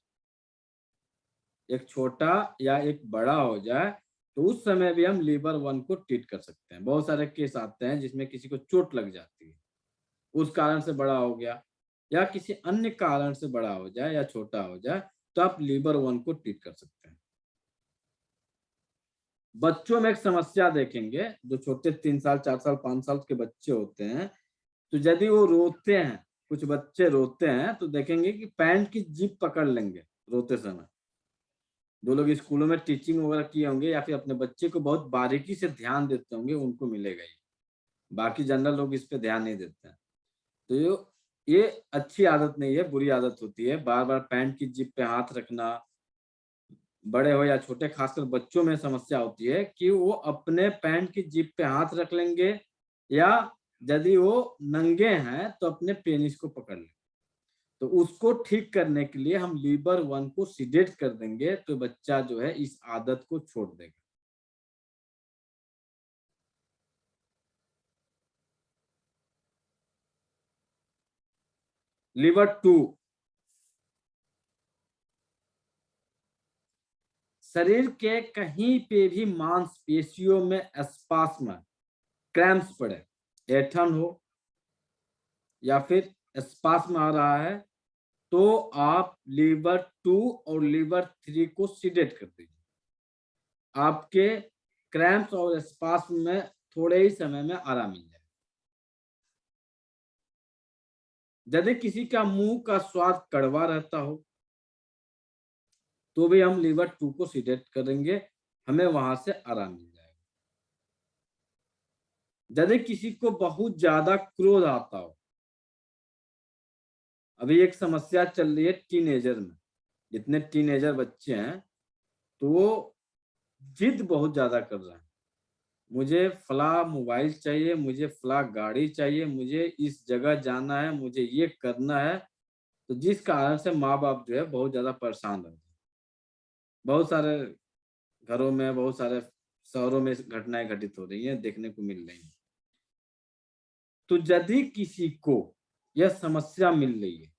एक छोटा या एक बड़ा हो जाए, तो उस समय भी हम लीवर 1 को ट्रीट कर सकते हैं। बहुत सारे केस आते हैं जिसमें किसी को चोट लग जाती है, उस कारण से बड़ा हो गया, या किसी अन्य कारण से बड़ा हो जाए या छोटा हो जाए, तो आप लीवर 1 को ट्रीट कर सकते हैं। बच्चों में एक समस्या देखेंगे, जो छोटे 3 साल 4 साल 5 साल के बच्चे होते हैं, तो यदि वो रोते हैं, कुछ बच्चे रोते हैं, तो देखेंगे कि पैंट की जिप पकड़ लेंगे रोते समय। जो लोग स्कूलों में टीचिंग वगैरह किए होंगे या फिर अपने बच्चे को बहुत बारीकी से ध्यान देते होंगे, उनको मिलेगा ही, बाकी जनरल लोग इस पे ध्यान नहीं देते हैं। तो ये अच्छी आदत नहीं है, बुरी आदत होती है। बार बार पैंट की जिप पे हाथ रखना, बड़े हो या छोटे, खासकर बच्चों में समस्या होती है कि वो अपने पैंट की जिप पे हाथ रख लेंगे, या यदि वो नंगे हैं तो अपने पेनिस को पकड़ लेंगे। तो उसको ठीक करने के लिए हम लीवर 1 को सीडेट कर देंगे, तो बच्चा जो है इस आदत को छोड़ देगा। लीवर 2, शरीर के कहीं पे भी मांसपेशियों में स्पास्म, क्रैम्प्स पड़े, ऐंठन हो या फिर स्पास्म आ रहा है, तो आप लीवर 2 और लीवर 3 को सीडेट कर दीजिए। आपके क्रैम्प्स और स्पास्म में थोड़े ही समय में आराम मिल जाएगा। यदि किसी का मुंह का स्वाद कड़वा रहता हो तो भी हम लीवर 2 को सीडेट करेंगे, हमें वहां से आराम मिल जाएगा। यदि किसी को बहुत ज्यादा क्रोध आता हो, अभी एक समस्या चल रही है टीनेजर में, जितने टीनेजर बच्चे हैं तो वो जिद बहुत ज्यादा कर रहे हैं, मुझे फला मोबाइल चाहिए, मुझे फला गाड़ी चाहिए, मुझे इस जगह जाना है, मुझे ये करना है। तो जिस कारण से माँ बाप जो है बहुत ज्यादा परेशान रहते हैं। बहुत सारे घरों में, बहुत सारे शहरों में घटनाएं घटित हो रही हैं, देखने को मिल रही हैं। तो यदि किसी को यह समस्या मिल रही है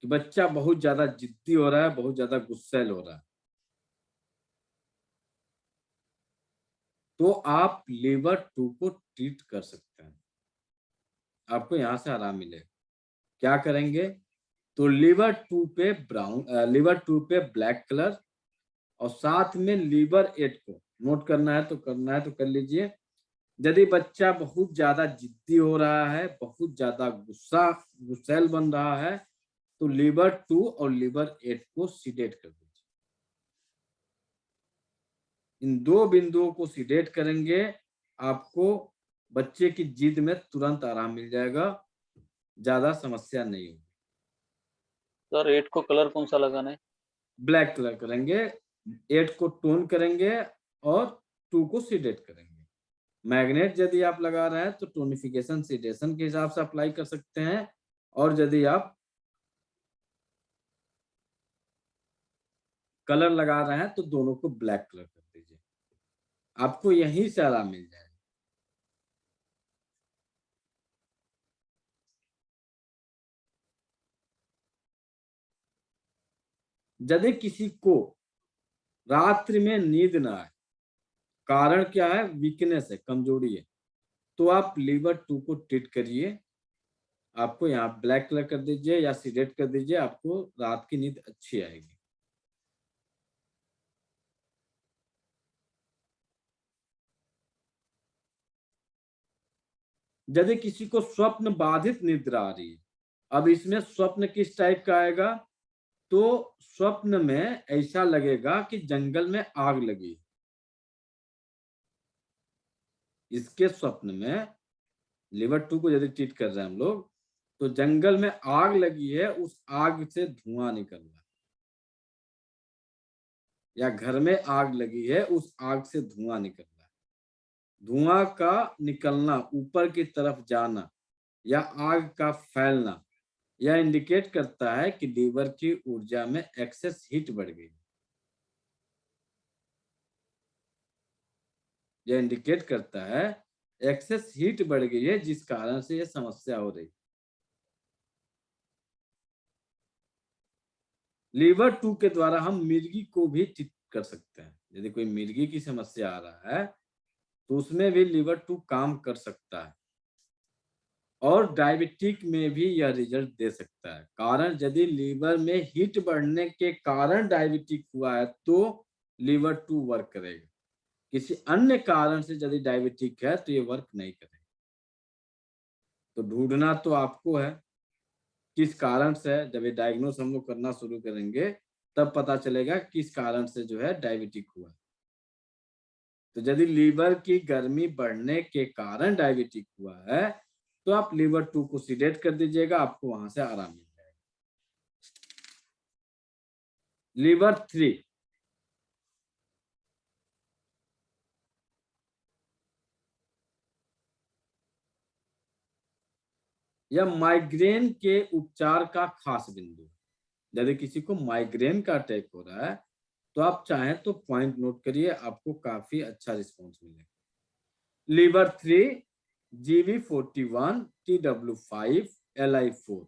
कि बच्चा बहुत ज्यादा जिद्दी हो रहा है, बहुत ज्यादा गुस्सैल हो रहा है, तो आप लीवर 2 को ट्रीट कर सकते हैं, आपको यहाँ से आराम मिलेगा। क्या करेंगे? तो लीवर 2 पे लीवर 2 पे ब्लैक कलर, और साथ में लीवर 8 को नोट करना है तो कर लीजिए। यदि बच्चा बहुत ज्यादा जिद्दी हो रहा है, बहुत ज्यादा गुस्सैल बन रहा है, तो लीवर 2 और लीवर 8 को सीडेट कर दीजिए। इन दो बिंदुओं को सीडेट करेंगे, आपको बच्चे की जिद में तुरंत आराम मिल जाएगा, ज्यादा समस्या नहीं होगी। सर 8 को कलर कौन सा लगाना है? ब्लैक कलर करेंगे, 8 को टोन करेंगे और 2 को सीडेट करेंगे। मैग्नेट यदि आप लगा रहे हैं तो टोनिफिकेशन सीडेशन के हिसाब से अप्लाई कर सकते हैं, और यदि आप कलर लगा रहे हैं तो दोनों को ब्लैक कलर कर दीजिए, आपको यहीं से आराम मिल जाएगा। यदि किसी को रात्रि में नींद ना आए, कारण क्या है? वीकनेस है, कमजोरी है, तो आप लीवर 2 को ट्रीट करिए, आपको यहाँ ब्लैक कलर कर दीजिए या सीडेट कर दीजिए, आपको रात की नींद अच्छी आएगी। यदि किसी को स्वप्न बाधित निद्रा आ रही है, अब इसमें स्वप्न किस टाइप का आएगा? तो स्वप्न में ऐसा लगेगा कि जंगल में आग लगी। इसके स्वप्न में लीवर 2 को यदि ट्रीट कर रहे हैं हम लोग, तो जंगल में आग लगी है, उस आग से धुआं निकल रहा है, या घर में आग लगी है, उस आग से धुआं निकल रहा है। धुआं का निकलना, ऊपर की तरफ जाना या आग का फैलना, यह इंडिकेट करता है कि लीवर की ऊर्जा में एक्सेस हीट बढ़ गई। यह इंडिकेट करता है एक्सेस हीट बढ़ गई है, जिस कारण से यह समस्या हो रही। लीवर 2 के द्वारा हम मिर्गी को भी ठीक कर सकते हैं। यदि कोई मिर्गी की समस्या आ रहा है तो उसमें भी लीवर 2 काम कर सकता है, और डायबिटिक में भी यह रिजल्ट दे सकता है। कारण यदि लीवर में हीट बढ़ने के कारण डायबिटिक हुआ है तो लीवर 2 वर्क करेगा, किसी अन्य कारण से यदि डायबिटिक है तो ये वर्क नहीं करेगा। तो ढूंढना तो आपको है किस कारण से है। जब ये डायग्नोस हम लोग करना शुरू करेंगे तब पता चलेगा किस कारण से जो है डायबिटिक हुआ। तो यदि लीवर की गर्मी बढ़ने के कारण डायबिटिक हुआ है तो आप लीवर 2 को सीडेट कर दीजिएगा, आपको वहां से आराम मिल जाएगा। लीवर 3, यह माइग्रेन के उपचार का खास बिंदु है। यदि किसी को माइग्रेन का अटैक हो रहा है तो आप चाहें तो पॉइंट नोट करिए, आपको काफी अच्छा रिस्पॉन्स मिलेगा। Liver 3, GB41, TW5, LI4।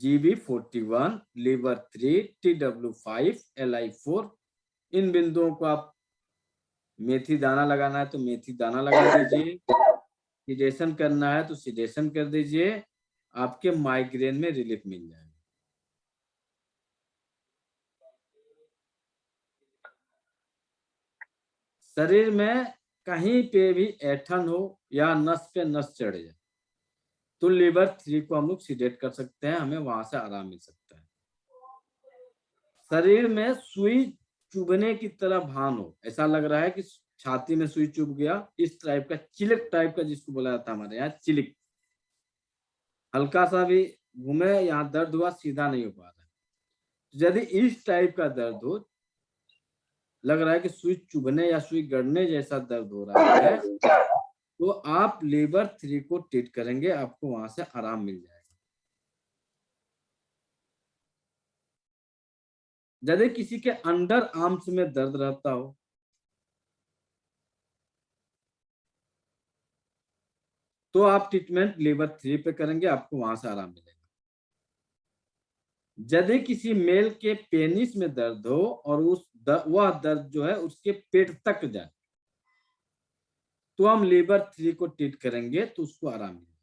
GB41, liver 3, TW5, LI4। इन बिंदुओं को आप मेथी दाना लगाना है तो मेथी दाना लगा दीजिए, सिडेशन करना है तो सिडेशन कर दीजिए, आपके माइग्रेन में रिलीफ मिल जाएगा। शरीर में कहीं पे भी ऐठन हो या नस पे नस चढ़ जाए तो लीवर 3 को हम लोग सिडेट कर सकते हैं, हमें वहां से आराम मिल सकता है। शरीर में सुई चुभने की तरह भान हो, ऐसा लग रहा है कि छाती में सुई चुभ गया, इस टाइप का चिलिक टाइप का जिसको बोला जाता है हमारे यहाँ चिलिक, हल्का सा भी घूमे यहाँ दर्द हुआ, सीधा नहीं हो पा रहा है। यदि इस टाइप का दर्द हो, लग रहा है कि सुई चुभने या सुई गड़ने जैसा दर्द हो रहा है, तो आप लीवर 3 को ट्रीट करेंगे, आपको वहां से आराम मिल जाएगा। यदि किसी के अंडर आर्म्स में दर्द रहता हो, तो आप ट्रीटमेंट लीवर 3 पे करेंगे, आपको वहां से आराम मिलेगा। यदि किसी मेल के पेनिस में दर्द हो और वह दर्द जो है उसके पेट तक जाए, तो हम लीवर 3 को ट्रीट करेंगे तो उसको आराम मिलेगा।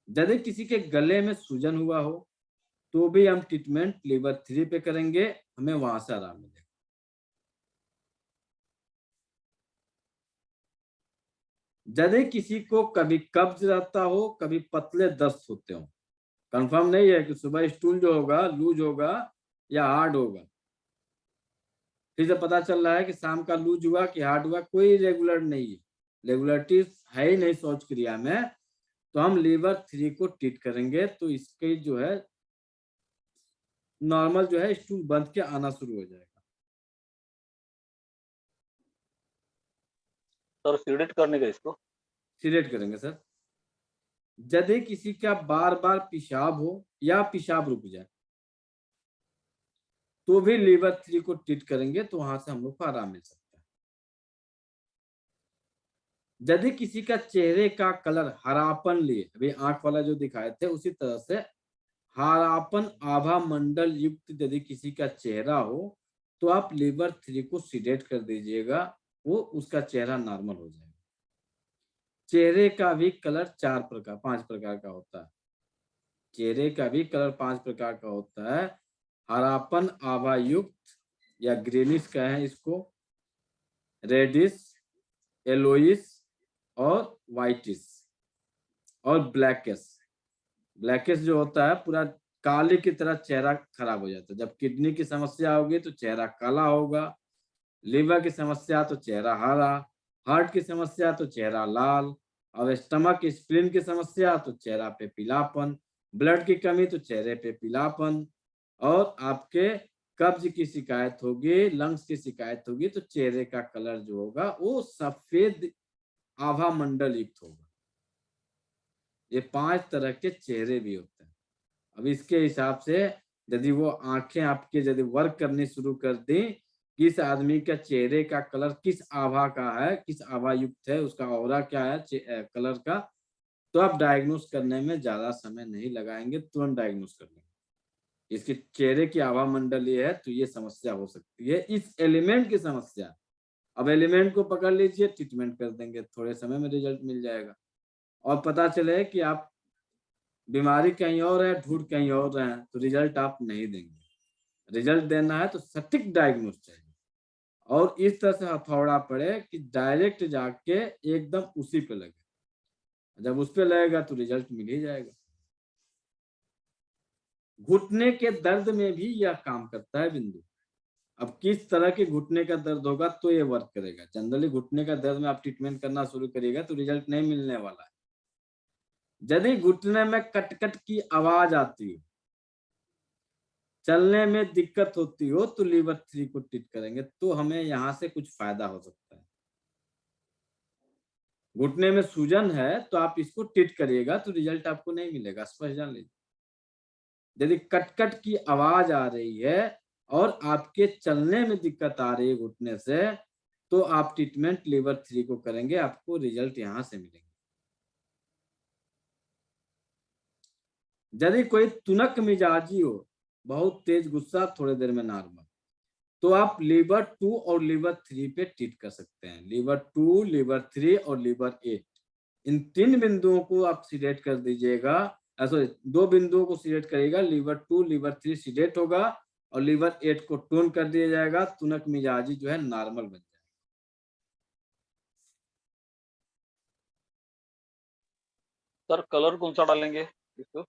यदि किसी के गले में सूजन हुआ हो तो भी हम ट्रीटमेंट लीवर 3 पे करेंगे, हमें वहां से आराम मिलेगा। यदि किसी को कभी कब्ज रहता हो, कभी पतले दस्त होते हो, कंफर्म नहीं है कि सुबह स्टूल जो होगा लूज होगा या हार्ड होगा, फिर से पता चल रहा है कि शाम का लूज हुआ कि हार्ड हुआ, कोई रेगुलर नहीं है, रेगुलरिटी है ही नहीं शौच क्रिया में, तो हम लीवर 3 को ट्रीट करेंगे तो इसके जो है नॉर्मल जो है स्टूल बंद के आना शुरू हो जाएगा। सर सीडेट करने का इसको सिलेक्ट करेंगे सर। यदि किसी का बार बार पेशाब हो या पेशाब रुक जाए तो भी लीवर 3 को ट्रीट करेंगे, तो वहां से हम लोग को आराम मिल सकता है। यदि किसी का चेहरे का कलर हरापन लिए, अभी आंख वाला जो दिखाए थे उसी तरह से हरापन आभा मंडल युक्त यदि किसी का चेहरा हो, तो आप लीवर 3 को सिडेट कर दीजिएगा, वो उसका चेहरा नॉर्मल हो जाएगा। चेहरे का भी कलर 5 प्रकार का होता है। चेहरे का भी कलर 5 प्रकार का होता है। हरापन आभा युक्त या ग्रीनिश कहें इसको, रेडिश, येलोइश और व्हाइटिश और ब्लैकिश। ब्लैकिश जो होता है पूरा काले की तरह चेहरा खराब हो जाता है। जब किडनी की समस्या होगी तो चेहरा काला होगा, लिवर की समस्या तो चेहरा हरा, हार्ट की समस्या तो चेहरा लाल, और स्टमक स्प्लीन की समस्या तो चेहरा पे पीलापन, ब्लड की कमी तो चेहरे पे पीलापन, और आपके कब्ज की शिकायत होगी, लंग्स की शिकायत होगी तो चेहरे का कलर जो होगा वो सफेद आभा मंडल युक्त होगा। ये 5 तरह के चेहरे भी होते हैं। अब इसके हिसाब से यदि वो आंखें आपके यदि वर्क करनी शुरू कर दी, किस आदमी का चेहरे का कलर किस आभा का है, किस आभा युक्त है, उसका ऑरा क्या है कलर का, तो आप डायग्नोस करने में ज्यादा समय नहीं लगाएंगे, तुरंत डायग्नोस कर लेंगे। इसके चेहरे की आभा मंडल ये है तो ये समस्या हो सकती है, इस एलिमेंट की समस्या। अब एलिमेंट को पकड़ लीजिए, ट्रीटमेंट कर देंगे, थोड़े समय में रिजल्ट मिल जाएगा। और पता चले कि आप बीमारी कहीं और है, ढूंढ कहीं और रहे हैं, तो रिजल्ट आप नहीं देंगे। रिजल्ट देना है तो सटीक डायग्नोस चाहिए, और इस तरह से हथौड़ा पड़े कि डायरेक्ट जाके एकदम उसी पे लगे। जब उस पे लगेगा तो रिजल्ट मिल ही जाएगा। घुटने के दर्द में भी यह काम करता है बिंदु। अब किस तरह के घुटने का दर्द होगा तो ये वर्क करेगा। जनरली घुटने का दर्द में आप ट्रीटमेंट करना शुरू करिएगा तो रिजल्ट नहीं मिलने वाला है। यदि घुटने में कट-कट की आवाज आती हो, चलने में दिक्कत होती हो तो लीवर 3 को ट्रीट करेंगे तो हमें यहाँ से कुछ फायदा हो सकता है। घुटने में सूजन है तो आप इसको ट्रीट करिएगा तो रिजल्ट आपको नहीं मिलेगा, स्पष्ट जान लीजिए। यदि कट-कट की आवाज आ रही है और आपके चलने में दिक्कत आ रही है घुटने से, तो आप ट्रीटमेंट लीवर 3 को करेंगे, आपको रिजल्ट यहाँ से मिलेंगे। यदि कोई तुनक मिजाजी हो, बहुत तेज गुस्सा, थोड़ी देर में नॉर्मल, तो आप लीवर 2 और लीवर 3 पे ट्रीट कर सकते हैं। लीवर 2, लीवर 3 और लीवर 8 इन 3 बिंदुओं को आप सीडेट कर दीजिएगा। सॉरी 2 बिंदुओं को सीडेट करिएगा, लीवर 2, लीवर 3 सीडेट होगा और लीवर 8 को टोन कर दिया जाएगा। तुनक मिजाजी जो है नॉर्मल बन जाएगा। सर कलर कौन सा डालेंगे इसको?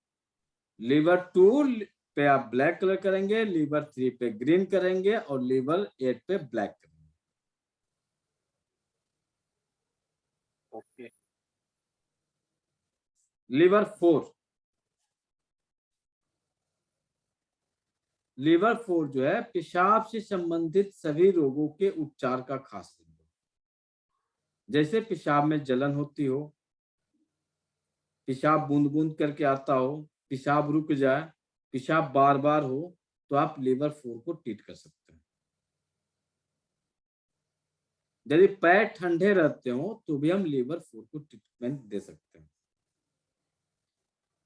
लीवर 2 पे आप ब्लैक कलर करेंगे, लीवर 3 पे ग्रीन करेंगे और लीवर 8 पे ब्लैक करेंगे। ओके। लीवर 4 लीवर 4 जो है पेशाब से संबंधित सभी रोगों के उपचार का खास बिंदु। जैसे पेशाब में जलन होती हो, पेशाब बूंद बूंद करके आता हो, पेशाब रुक जाए, पेशाब बार बार हो, तो आप लीवर 4 को ट्रीट कर सकते हैं। यदि पैर ठंडे रहते हो तो भी हम लीवर 4 को ट्रीटमेंट दे सकते हैं।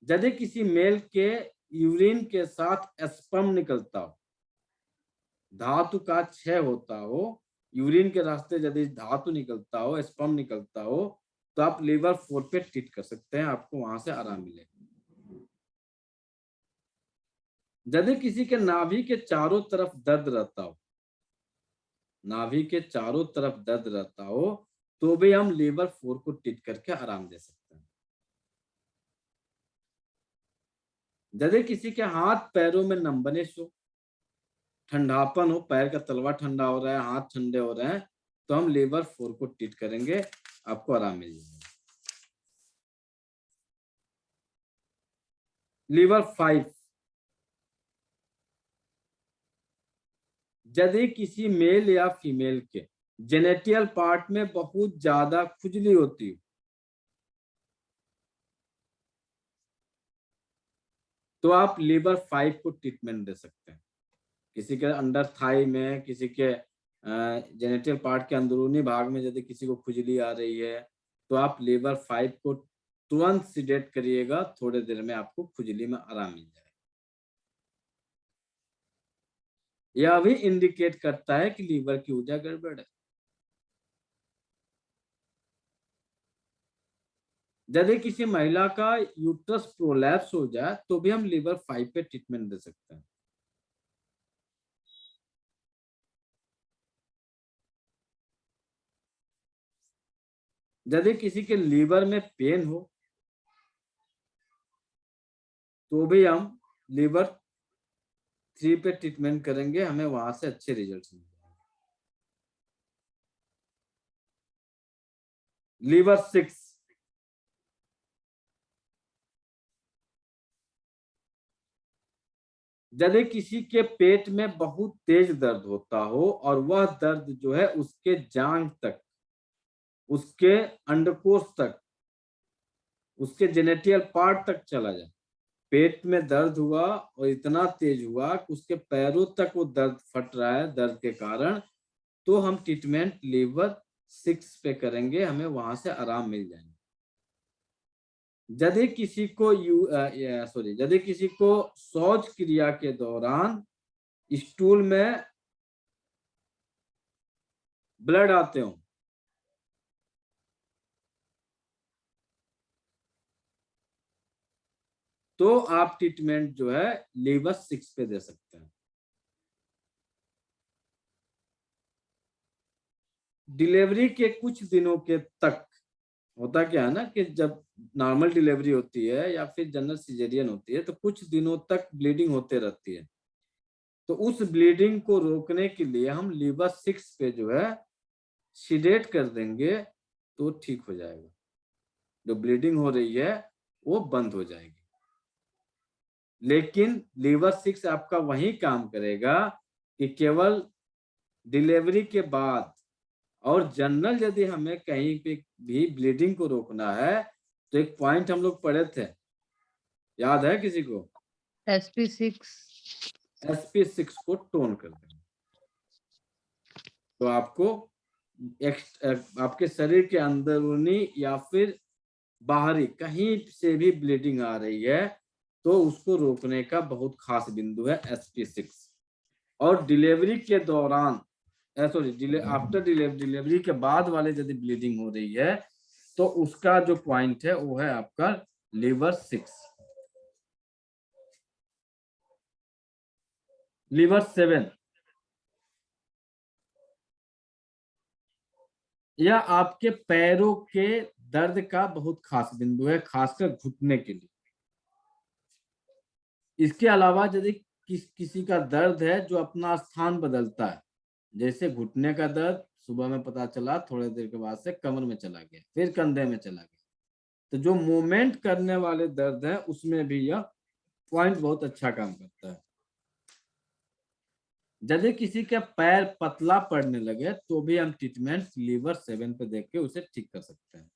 यदि किसी मेल के यूरिन के साथ स्पर्म निकलता हो, धातु का क्षय होता हो, यूरिन के रास्ते यदि धातु निकलता हो, स्पर्म निकलता हो, तो आप लीवर 4 पे ट्रीट कर सकते हैं, आपको वहां से आराम मिलेगा। यदि किसी के नाभि के चारों तरफ दर्द रहता हो, नाभि के चारों तरफ दर्द रहता हो, तो भी हम लीवर 4 को ट्रीट करके आराम दे सकते हैं। यदि किसी के हाथ पैरों में नंबनेस हो, ठंडापन हो, पैर का तलवा ठंडा हो रहा है, हाथ ठंडे हो रहे हैं, तो हम लीवर 4 को ट्रीट करेंगे, आपको आराम मिल जाएगा। लीवर 5 यदि किसी मेल या फीमेल के जेनेटियल पार्ट में बहुत ज्यादा खुजली होती हो, तो आप लीवर 5 को ट्रीटमेंट दे सकते हैं। किसी के अंडर थाई में, किसी के जेनेटियल पार्ट के अंदरूनी भाग में यदि किसी को खुजली आ रही है, तो आप लीवर 5 को तुरंत सीडेट करिएगा, थोड़ी देर में आपको खुजली में आराम मिल जाएगा। यह भी इंडिकेट करता है कि लीवर की ऊर्जा गड़बड़ है। यदि किसी महिला का यूट्रस प्रोलैप्स हो जाए तो भी हम लीवर 5 पे ट्रीटमेंट दे सकते हैं। यदि किसी के लीवर में पेन हो तो भी हम लीवर 3 पे ट्रीटमेंट करेंगे, हमें वहां से अच्छे रिजल्ट मिलेंगे। लीवर 6 यदि किसी के पेट में बहुत तेज दर्द होता हो और वह दर्द जो है उसके जांघ तक, उसके अंडकोश तक, उसके जेनेटियल पार्ट तक चला जाए, पेट में दर्द हुआ और इतना तेज हुआ कि उसके पैरों तक वो दर्द फट रहा है दर्द के कारण, तो हम ट्रीटमेंट लीवर 6 पे करेंगे, हमें वहां से आराम मिल जाएगा। यदि किसी को शौच क्रिया के दौरान स्टूल में ब्लड आते हो, तो आप ट्रीटमेंट जो है लीवर 6 पे दे सकते हैं। डिलीवरी के कुछ दिनों के तक होता क्या है ना कि जब नॉर्मल डिलीवरी होती है या फिर जनरल सिजेरियन होती है तो कुछ दिनों तक ब्लीडिंग होते रहती है। तो उस ब्लीडिंग को रोकने के लिए हम लीवर 6 पे जो है सीडेट कर देंगे तो ठीक हो जाएगा, जो ब्लीडिंग हो रही है वो बंद हो जाएगी। लेकिन लीवर 6 आपका वही काम करेगा कि केवल डिलीवरी के बाद, और जनरल यदि हमें कहीं पे भी ब्लीडिंग को रोकना है तो एक पॉइंट हम लोग पढ़े थे, याद है किसी को? SP6 को टोन कर देंगे तो आपको आपके शरीर के अंदरूनी या फिर बाहरी कहीं से भी ब्लीडिंग आ रही है तो उसको रोकने का बहुत खास बिंदु है SP6। और डिलीवरी के दौरान सॉरी आफ्टर डिलीवरी के बाद वाले यदि ब्लीडिंग हो रही है तो उसका जो पॉइंट है वो है आपका लीवर 6। लीवर 7 यह आपके पैरों के दर्द का बहुत खास बिंदु है, खासकर घुटने के लिए। इसके अलावा यदि किसी का दर्द है जो अपना स्थान बदलता है, जैसे घुटने का दर्द सुबह में पता चला, थोड़ी देर के बाद से कमर में चला गया, फिर कंधे में चला गया, तो जो मूवमेंट करने वाले दर्द है उसमें भी यह पॉइंट बहुत अच्छा काम करता है। यदि किसी का पैर पतला पड़ने लगे तो भी हम ट्रीटमेंट लीवर 7 पे देख के उसे ठीक कर सकते हैं।